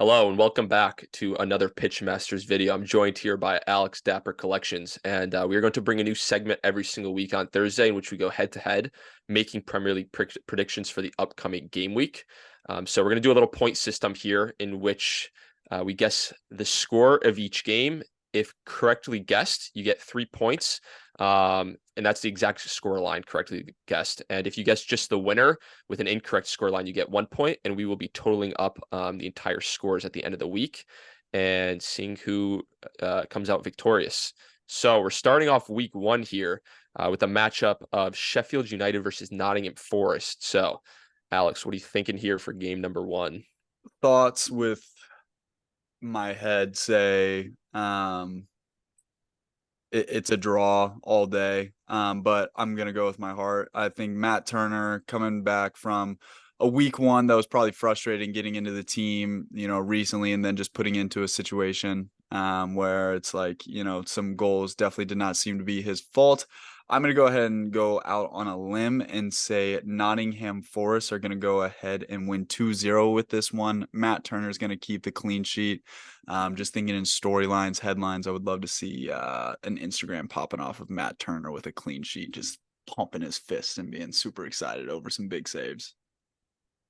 Hello and welcome back to another Pitch Masters video. I'm joined here by Alex Dapper Collections, and we are going to bring a new segment every single week on Thursday in which we go head to head, making Premier League predictions for the upcoming game week. So we're going to do a little point system here in which we guess the score of each game. If correctly guessed, you get 3 points. And that's the exact score line correctly guessed. And if you guess just the winner with an incorrect score line, you get 1 point, and we will be totaling up the entire scores at the end of the week and seeing who comes out victorious. So we're starting off week 1 here with a matchup of Sheffield United versus Nottingham Forest. So, Alex, what are you thinking here for game number 1? Thoughts with my head say it's a draw all day, but I'm gonna go with my heart. I think Matt Turner coming back from a week 1 that was probably frustrating getting into the team, recently, and then just putting into a situation where it's like, some goals definitely did not seem to be his fault. I'm going to go ahead and go out on a limb and say Nottingham Forest are going to go ahead and win 2-0 with this one. Matt Turner is going to keep the clean sheet. Just thinking in storylines, headlines, I would love to see an Instagram popping off of Matt Turner with a clean sheet, just pumping his fist and being super excited over some big saves.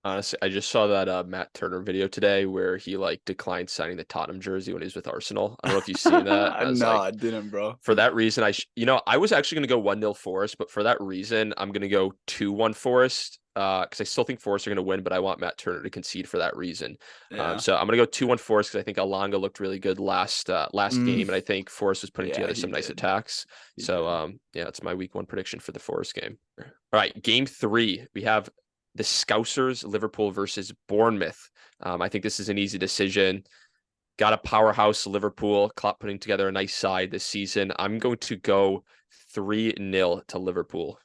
Honestly, I just saw that Matt Turner video today where he declined signing the Tottenham jersey when he was with Arsenal. I don't know if you've seen that. I was No, like, I didn't, bro. for that reason, I was actually going to go 1-0 Forest, but for that reason, I'm going to go 2-1 Forest because I still think Forest are going to win, but I want Matt Turner to concede for that reason. Yeah. So I'm going to go 2-1 Forest because I think Alanga looked really good last game, and I think Forest was putting Yeah, together he some nice did. attacks. He So did. yeah, it's my week 1 prediction for the Forest game. All right, game 3, we have the Scousers, Liverpool versus Bournemouth. I think this is an easy decision. Got a powerhouse Liverpool. Klopp putting together a nice side this season. I'm going to go 3-0 to Liverpool.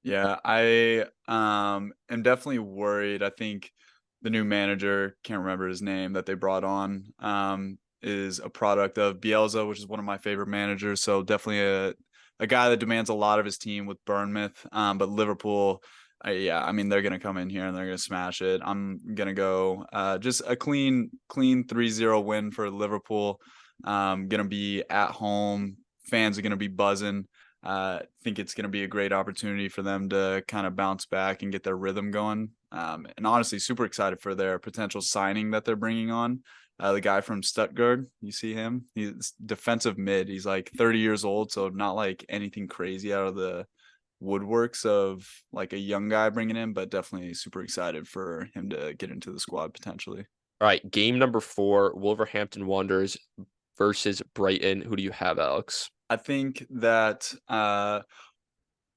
Yeah, I am definitely worried. I think the new manager, can't remember his name, that they brought on, is a product of Bielsa, which is one of my favorite managers. So definitely a guy that demands a lot of his team with Bournemouth. But Liverpool, yeah, I mean they're gonna come in here and they're gonna smash it. I'm gonna go just a clean 3-0 win for Liverpool. Gonna be at home. Fans are gonna be buzzing. Think it's going to be a great opportunity for them to kind of bounce back and get their rhythm going. And honestly, super excited for their potential signing that they're bringing on. The guy from Stuttgart, you see him? He's defensive mid. He's like 30 years old, so not like anything crazy out of the woodworks of like a young guy bringing in, but definitely super excited for him to get into the squad potentially. All right, game number 4, Wolverhampton Wanderers versus Brighton. Who do you have, Alex? I think that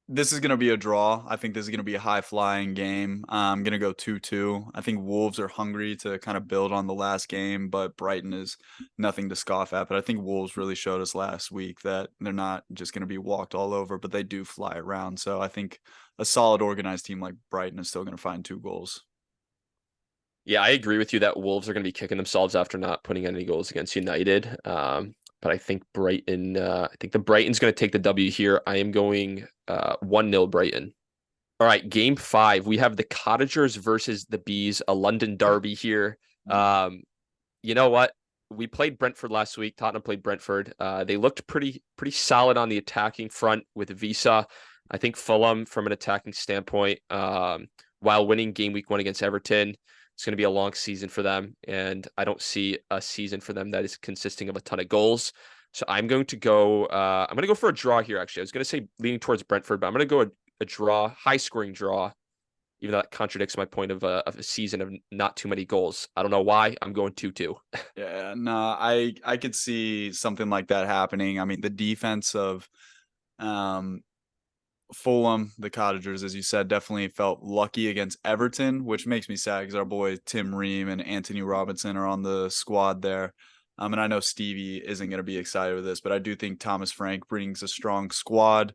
this is going to be a draw. I think this is going to be a high flying game. I'm going to go 2-2. I think Wolves are hungry to kind of build on the last game, but Brighton is nothing to scoff at. But I think Wolves really showed us last week that they're not just going to be walked all over, but they do fly around. So I think a solid organized team like Brighton is still going to find 2 goals. Yeah, I agree with you that Wolves are going to be kicking themselves after not putting any goals against United. But I think the Brighton's going to take the W here. I am going 1-0 Brighton. All right, game 5. We have the Cottagers versus the Bees, a London derby here. You know what? We played Brentford last week. Tottenham played Brentford. They looked pretty solid on the attacking front with Visa. I think Fulham, from an attacking standpoint, while winning game week 1 against Everton, it's going to be a long season for them, and I don't see a season for them that is consisting of a ton of goals. So I'm going to go. I'm going to go for a draw here. Actually, I was going to say leaning towards Brentford, but I'm going to go a draw, high scoring draw. Even though that contradicts my point of a season of not too many goals. I don't know why. I'm going 2-2. Yeah, no, I could see something like that happening. I mean, the defense of um Fulham, the Cottagers, as you said, definitely felt lucky against Everton, which makes me sad because our boy Tim Ream and Anthony Robinson are on the squad there. And I know Stevie isn't going to be excited with this, but I do think Thomas Frank brings a strong squad.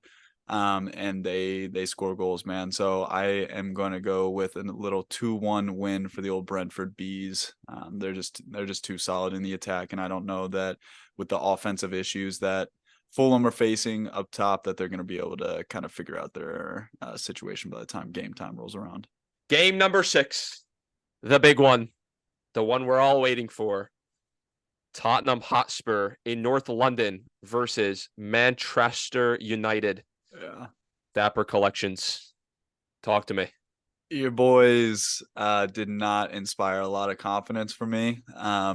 And they score goals, man. So I am going to go with a little 2-1 win for the old Brentford Bees. They're just too solid in the attack, and I don't know that with the offensive issues that Fulham are facing up top that they're going to be able to kind of figure out their situation by the time game time rolls around. Game number 6, the big one. the one we're all waiting for. Tottenham Hotspur in North London versus Manchester United. Yeah. Dapper Collections. Talk to me. Your boys did not inspire a lot of confidence for me.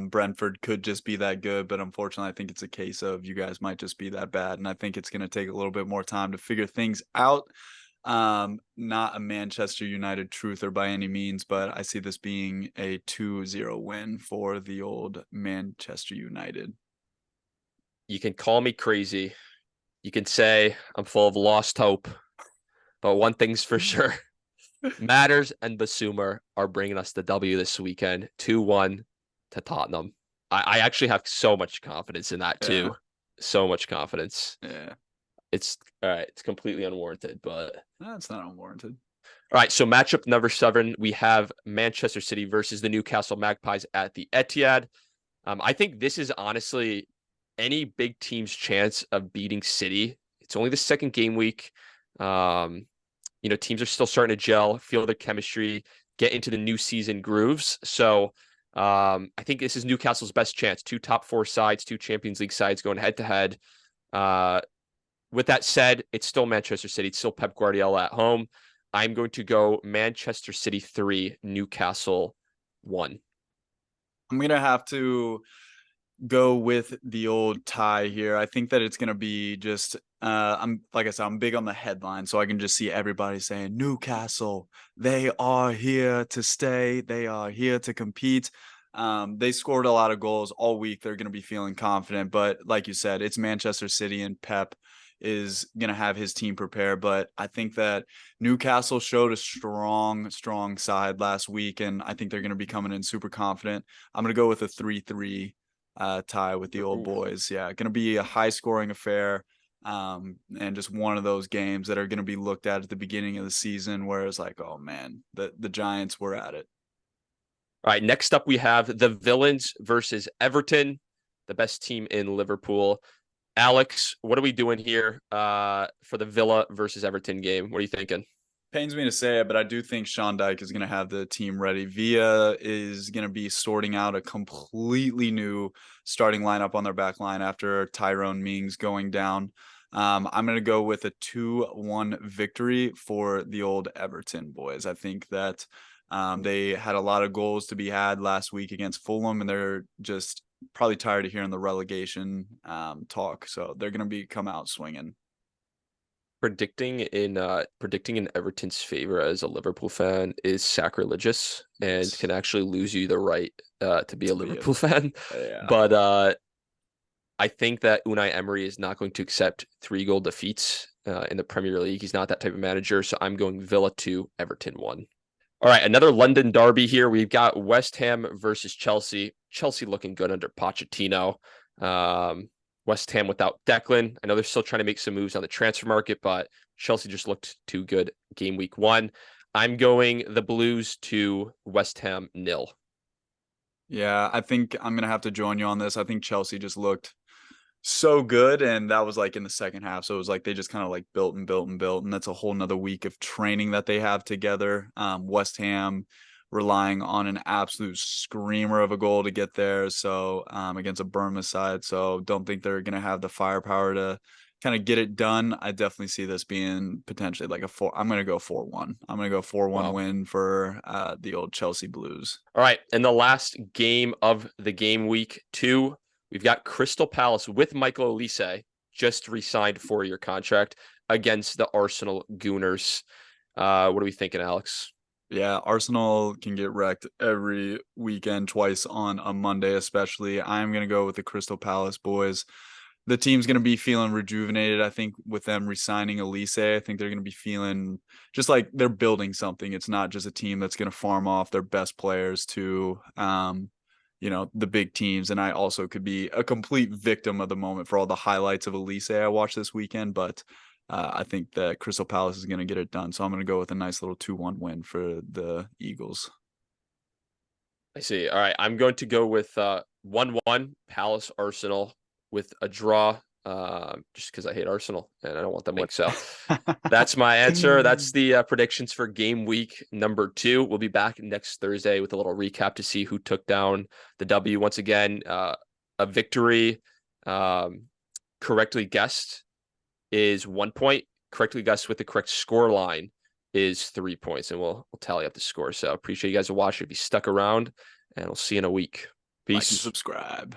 Brentford could just be that good, but unfortunately, I think it's a case of you guys might just be that bad. And I think it's going to take a little bit more time to figure things out. Not a Manchester United truther by any means, but I see this being a 2-0 win for the old Manchester United. You can call me crazy. You can say I'm full of lost hope. But one thing's for sure. Matters and Basuma are bringing us the W this weekend, 2-1 to Tottenham. I actually have so much confidence in that Yeah. too. So much confidence. Yeah. It's all right. It's completely unwarranted, but That's not unwarranted. all right. So matchup number 7, we have Manchester City versus the Newcastle Magpies at the Etihad. I think this is honestly any big team's chance of beating City. It's only the second game week. Teams are still starting to gel, feel their chemistry, get into the new season grooves. So I think this is Newcastle's best chance. 2 top 4 sides, 2 Champions League sides going head to head. With that said, it's still Manchester City. It's still Pep Guardiola at home. I'm going to go Manchester City 3, Newcastle 1. I'm going to have to go with the old tie here. I think that it's going to be just I'm like I said, I'm big on the headline, so I can just see everybody saying Newcastle, they are here to stay, they are here to compete. They scored a lot of goals all week. They're going to be feeling confident, but like you said, it's Manchester City and Pep is going to have his team prepare. But I think that Newcastle showed a strong side last week, and I think they're going to be coming in super confident. I'm going to go with a 3-3 tie with the old Ooh. boys. Yeah, going to be a high scoring affair. And just one of those games that are going to be looked at the beginning of the season where it's like, oh man, the Giants were at it. All right, next up we have the Villains versus Everton, the best team in Liverpool. Alex, what are we doing here for the Villa versus Everton game? What are you thinking? Pains me to say it, but I do think Sean Dyche is going to have the team ready. Villa is going to be sorting out a completely new starting lineup on their back line after Tyrone Mings going down. I'm going to go with a 2-1 victory for the old Everton boys. I think that they had a lot of goals to be had last week against Fulham, and they're just probably tired of hearing the relegation talk. So they're going to be come out swinging. Predicting in Everton's favor as a Liverpool fan is sacrilegious and Yes. can actually lose you the right to be a To be Liverpool fan. yeah. But I think that Unai Emery is not going to accept 3-goal defeats in the Premier League. He's not that type of manager. So I'm going Villa 2, Everton 1. All right, another London derby here. We've got West Ham versus Chelsea. Chelsea looking good under Pochettino. West Ham without Declan. I know they're still trying to make some moves on the transfer market, but Chelsea just looked too good game week 1. I'm going the Blues to West Ham 0. Yeah, I think I'm gonna have to join you on this. I think Chelsea just looked so good, and that was like in the second half. So it was like they just kind of like built and built and built, and that's a whole nother week of training that they have together. West Ham relying on an absolute screamer of a goal to get there. So against a Bournemouth side. So don't think they're gonna have the firepower to kind of get it done. I definitely see this being potentially like a 4. I'm gonna go 4-1. I'm gonna go 4-1 Wow. win for the old Chelsea Blues. All right, and the last game of the game week 2, we've got Crystal Palace with Michael Olise, just re-signed 4-year contract against the Arsenal Gooners. What are we thinking, Alex? Yeah, Arsenal can get wrecked every weekend, twice on a Monday, especially. I'm going to go with the Crystal Palace boys. The team's going to be feeling rejuvenated. I think with them resigning Elise, I think they're going to be feeling just like they're building something. It's not just a team that's going to farm off their best players to, the big teams. And I also could be a complete victim of the moment for all the highlights of Elise I watched this weekend, but I think that Crystal Palace is going to get it done. So I'm going to go with a nice little 2-1 win for the Eagles. I see. All right, I'm going to go with 1-1 Palace Arsenal with a draw just because I hate Arsenal and I don't want them winning. So that's my answer. That's the predictions for game week number 2. We'll be back next Thursday with a little recap to see who took down the W. Once again, a victory correctly guessed is 1 point. Correctly guessed with the correct score line is 3 points, and we'll tally up the score. So appreciate you guys watching. If you stuck around, and we'll see you in a week. Like and Peace. subscribe.